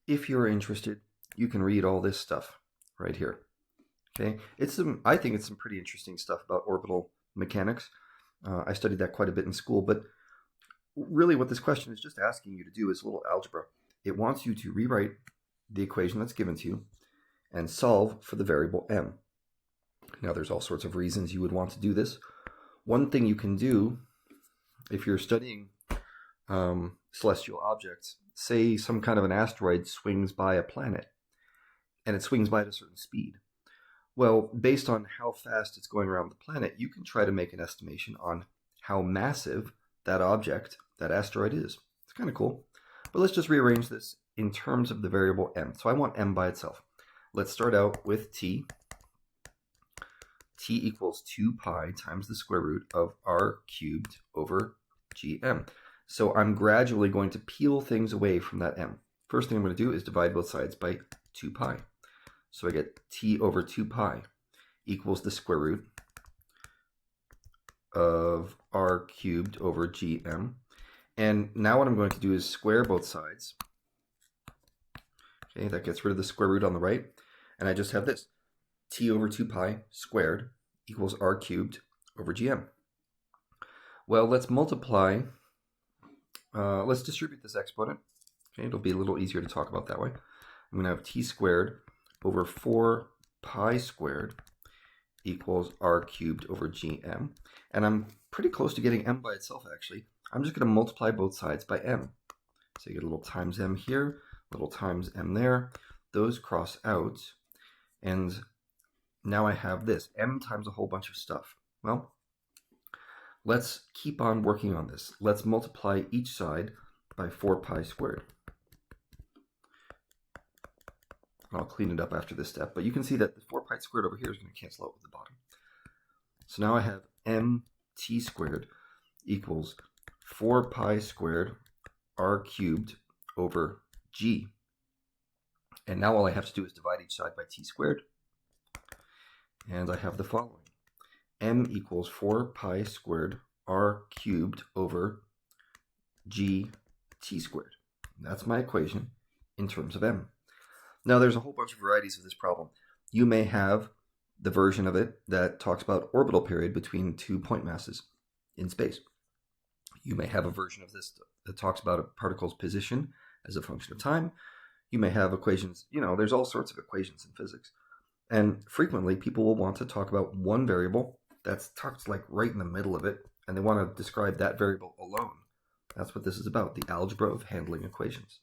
if you're interested, you can read all this stuff right here. Okay, I think it's some pretty interesting stuff about orbital mechanics. I studied that quite a bit in school, but really what this question is just asking you to do is a little algebra. It wants you to rewrite the equation that's given to you and solve for the variable m. Now, there's all sorts of reasons you would want to do this. One thing you can do if you're studying celestial objects, say some kind of an asteroid swings by a planet, and it swings by at a certain speed. Well, based on how fast it's going around the planet, you can try to make an estimation on how massive that object, that asteroid is. It's kind of cool. But let's just rearrange this in terms of the variable m. So I want m by itself. Let's start out with t. T equals 2 pi times the square root of r cubed over gm. So I'm gradually going to peel things away from that m. First thing I'm going to do is divide both sides by 2 pi. So I get t over 2 pi equals the square root of r cubed over gm. And now what I'm going to do is square both sides. Okay, that gets rid of the square root on the right. And I just have this. T over 2 pi squared equals r cubed over gm. Well, let's multiply. Let's distribute this exponent. Okay, it'll be a little easier to talk about that way. I'm going to have t squared over 4 pi squared equals r cubed over gm. And I'm pretty close to getting m by itself, actually. I'm just going to multiply both sides by m. So you get a little times m here, a little times m there. Those cross out. And now I have this, m times a whole bunch of stuff. Well, let's keep on working on this. Let's multiply each side by 4 pi squared. I'll clean it up after this step, but you can see that the 4 pi squared over here is going to cancel out with the bottom. So now I have mt squared equals 4 pi squared r cubed over g. And now all I have to do is divide each side by t squared. And I have the following. M equals 4 pi squared r cubed over g t squared. That's my equation in terms of m. Now, there's a whole bunch of varieties of this problem. You may have the version of it that talks about orbital period between 2 point masses in space. You may have a version of this that talks about a particle's position as a function of time. You may have equations, there's all sorts of equations in physics. And frequently, people will want to talk about one variable that's tucked like right in the middle of it, and they want to describe that variable alone. That's what this is about, the algebra of handling equations.